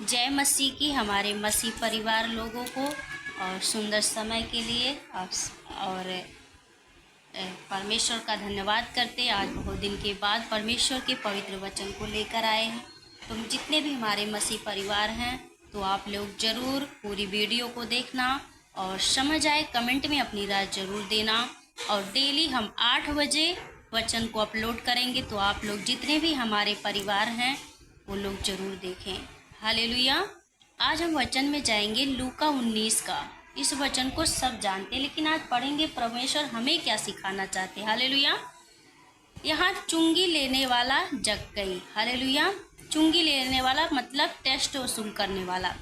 जय मसीह की हमारे मसीह परिवार लोगों को और सुंदर समय के लिए और परमेश्वर का धन्यवाद करते। आज बहुत दिन के बाद परमेश्वर के पवित्र वचन को लेकर आए हैं। तुम जितने भी हमारे मसीह परिवार हैं तो आप लोग ज़रूर पूरी वीडियो को देखना और समझ आए कमेंट में अपनी राय ज़रूर देना। और डेली हम 8 बजे वचन को अपलोड करेंगे तो आप लोग जितने भी हमारे परिवार हैं वो लोग ज़रूर देखें। हालेलुया। आज हम वचन में जाएंगे लूका 19 का। इस वचन को सब जानते हैं लेकिन आज पढ़ेंगे परमेश्वर हमें क्या सिखाना चाहते हैं। हालेलुया। यहाँ चुंगी लेने वाला जक्कई। हालेलुया। चुंगी लेने वाला मतलब टेस्ट वसूल करने वाला।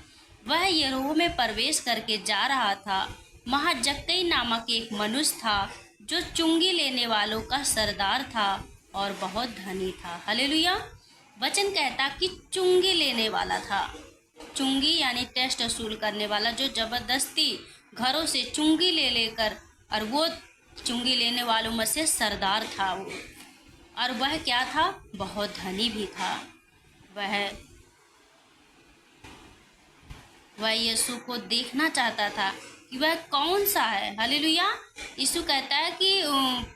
वह यरीहो में प्रवेश करके जा रहा था। वहाँ जक्कई नामक एक मनुष्य था जो चुंगी लेने वालों का सरदार था और बहुत धनी था। हालेलुया। वचन कहता कि चुंगी लेने वाला था। चुंगी यानी टेस्ट वसूल करने वाला, जो जबरदस्ती घरों से चुंगी ले लेकर, और वो चुंगी लेने वालों में से सरदार था वो। और वह क्या था? बहुत धनी भी था। वह यीशु को देखना चाहता था कि वह कौन सा है। हालेलुया। यीशु कहता है कि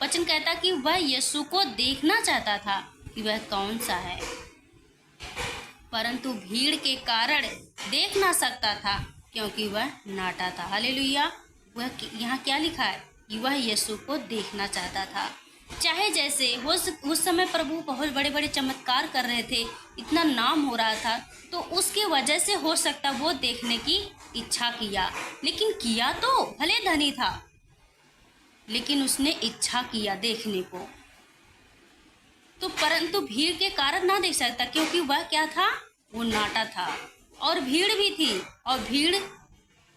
वचन कहता कि वह यीशु को देखना चाहता था कि वह कौन सा है, परंतु भीड़ के कारण देख ना सकता था क्योंकि वह नाटा था। हालेलुया। वह यहाँ क्या लिखा है कि वह यीशु को देखना चाहता था। चाहे जैसे उस समय प्रभु बहुत बड़े बड़े चमत्कार कर रहे थे, इतना नाम हो रहा था, तो उसके वजह से हो सकता वो देखने की इच्छा किया। लेकिन किया तो भले धनी था, लेकिन उसने इच्छा किया देखने को, तो परंतु भीड़ के कारण ना देख सकता क्योंकि वह क्या था? वो नाटा था और भीड़ भी थी। और भीड़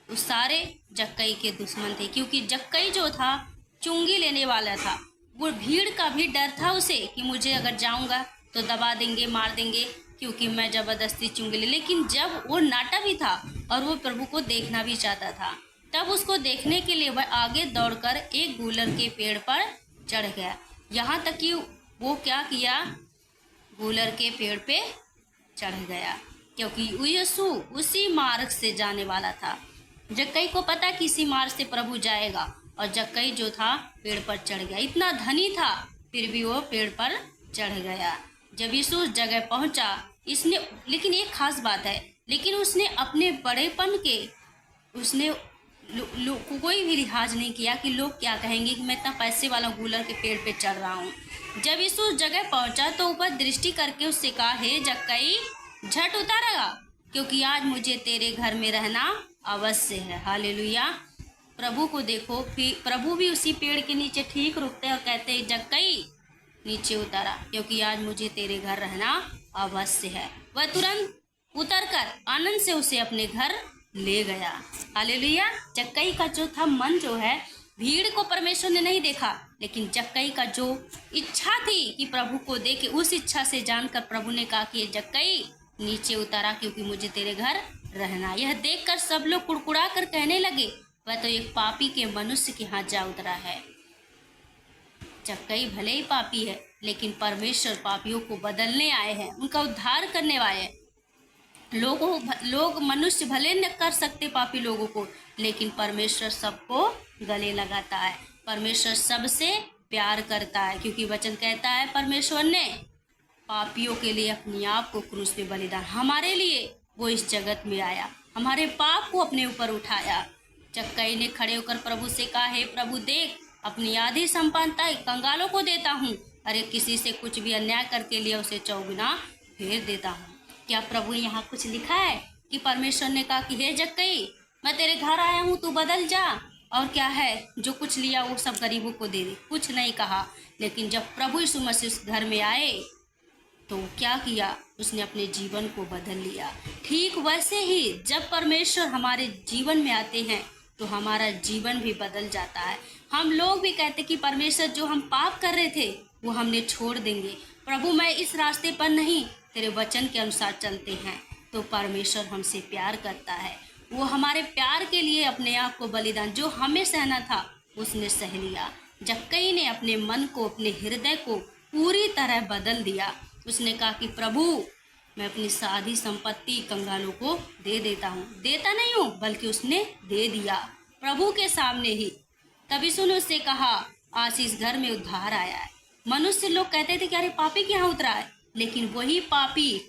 उस सारे जक्कई के दुश्मन थे, क्योंकि जक्कई जो था चुंगी लेने वाला था। वो भीड़ का भी डर था उसे कि मुझे अगर जाऊंगा तो दबा देंगे, मार देंगे, क्योंकि मैं जबरदस्ती चुंगी ले। लेकिन जब वो नाटा भी था और वो प्रभु को देखना भी चाहता था, तब उसको देखने के लिए वह आगे दौड़कर एक गूलर के पेड़ पर चढ़ गया। यहाँ तक कि वो क्या किया? गूलर के पेड़ पे चढ़ गया, क्योंकि यीशु उसी मार्ग से जाने वाला था। जक्कई को पता कि इसी मार्ग से प्रभु जाएगा, और जक्कई जो था पेड़ पर चढ़ गया। इतना धनी था फिर भी वो पेड़ पर चढ़ गया। जब यीशु उस जगह पहुंचा, लेकिन एक खास बात है, लेकिन उसने अपने बड़ेपन के उसने कोई भी लिहाज नहीं किया कि लोग क्या कहेंगे कि मैं इतना पैसे वाला गूलर के पेड़ पे चढ़ रहा हूँ। जब यीशु उस जगह पहुंचा तो ऊपर दृष्टि करके उससे कहा, हे जक्कई, झट उतारेगा, क्योंकि आज मुझे तेरे घर में रहना अवश्य है। हालेलुया। प्रभु को देखो, फिर प्रभु भी उसी पेड़ के नीचे ठीक रुकते और कहते हैं, जक्कई नीचे उतारा, क्योंकि आज मुझे तेरे घर रहना अवश्य है। वह तुरंत उतरकर आनंद से उसे अपने घर ले गया। हालेलुया। जक्कई का जो था मन जो है, भीड़ को परमेश्वर ने नहीं देखा, लेकिन जक्कई का जो इच्छा थी कि प्रभु को देखे, उस इच्छा से जानकर प्रभु ने कहा कि जक्कई नीचे उतारा, क्योंकि मुझे तेरे घर रहना। यह देखकर सब लोग कुड़कुड़ा कर कहने लगे, वह तो एक पापी के मनुष्य के हाथ जा उतरा है। जक्कई भले ही पापी है, लेकिन परमेश्वर पापियों को बदलने आए हैं, उनका उद्धार करने आए हैं। लोग मनुष्य भले न कर सकते पापी लोगों को, लेकिन परमेश्वर सबको गले लगाता है। परमेश्वर सबसे प्यार करता है, क्योंकि वचन कहता है परमेश्वर ने पापियों के लिए अपने आप को क्रूस पे बलिदान, हमारे लिए वो इस जगत में आया, हमारे पाप को अपने ऊपर उठाया। जक्कई ने खड़े होकर प्रभु से कहा, हे प्रभु, देख, अपनी आधी संपन्नता कंगालों को देता हूँ, अरे किसी से कुछ भी अन्याय करके लिया उसे 4 गुना फेर देता हूँ। क्या प्रभु यहाँ कुछ लिखा है कि परमेश्वर ने कहा कि हे जक्कई, मैं तेरे घर आया हूँ, तू बदल जा, और क्या है जो कुछ लिया वो सब गरीबों को दे दे? कुछ नहीं कहा। लेकिन जब प्रभु यीशु मसीह उस घर में आए तो क्या किया? उसने अपने जीवन को बदल लिया। ठीक वैसे ही जब परमेश्वर हमारे जीवन में आते हैं तो हमारा जीवन भी बदल जाता है। हम लोग भी कहते कि परमेश्वर, जो हम पाप कर रहे थे वो हमने छोड़ देंगे, प्रभु मैं इस रास्ते पर नहीं, तेरे वचन के अनुसार चलते हैं। तो परमेश्वर हमसे प्यार करता है, वो हमारे प्यार के लिए अपने आप को बलिदान, जो हमें सहना था उसने सह लिया। जक्कई ने अपने मन को, अपने हृदय को पूरी तरह बदल दिया। उसने कहा कि प्रभु, मैं अपनी सारी संपत्ति कंगालों को दे देता हूँ। देता नहीं हूँ बल्कि उसने दे दिया प्रभु के सामने ही। तब यीशु ने उससे कहा, आज इस घर में उद्धार आया है। मनुष्य लोग कहते थे कि अरे पापी के यहाँ उतरा है, लेकिन वही पापी,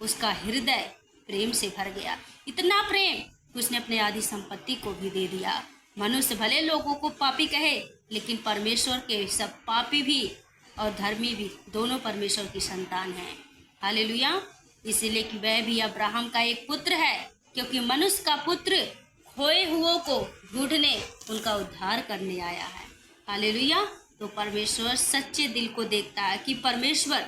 उसका हृदय प्रेम से भर गया। इतना प्रेम कि उसने अपने आधी संपत्ति को भी दे दिया। मनुष्य भले लोगों को पापी कहे, लेकिन परमेश्वर के सब पापी भी और धर्मी भी दोनों परमेश्वर की संतान हैं। हालेलुया। इसलिए कि वह भी अब्राहम का एक पुत्र है, क्योंकि मनुष्य का पुत्र खोए हुओं को ढूंढने, उनका उद्धार करने आया है। हालेलुया। तो परमेश्वर सच्चे दिल को देखता है कि परमेश्वर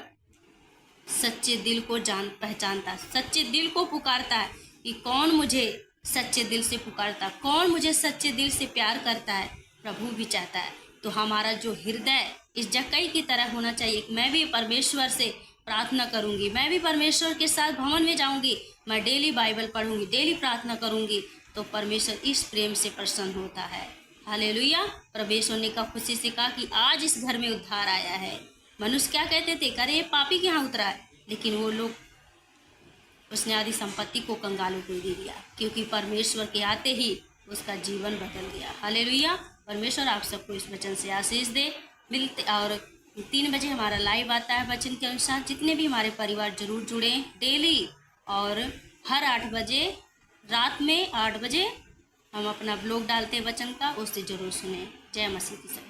सच्चे दिल को पहचानता है, सच्चे दिल को पुकारता है कि कौन मुझे सच्चे दिल से पुकारता, कौन मुझे सच्चे दिल से प्यार करता है। प्रभु भी चाहता है। तो हमारा जो हृदय इस जक्कई की तरह होना चाहिए। मैं भी परमेश्वर से प्रार्थना करूंगी, मैं भी परमेश्वर के साथ भवन में जाऊंगी, मैं डेली बाइबल पढ़ूंगी, डेली प्रार्थना करूंगी, तो परमेश्वर इस प्रेम से प्रसन्न होता है। हालेलुया। परमेश्वर ने कहा, खुशी से कहा कि आज इस घर में उद्धार आया है। मनुष्य क्या कहते थे, अरे ये पापी के यहाँ उतरा है, लेकिन वो लोग, उसने आधी संपत्ति को कंगालों को दे दिया, क्योंकि परमेश्वर के आते ही उसका जीवन बदल गया। हालेलुया। परमेश्वर आप सबको इस वचन से आशीष दे। मिलते और 3 बजे हमारा लाइव आता है वचन के अनुसार। जितने भी हमारे परिवार जरूर जुड़ें डेली, और हर 8 बजे, रात में 8 बजे हम अपना ब्लॉग डालते हैं वचन का, उससे जरूर सुने। जय मसीह की।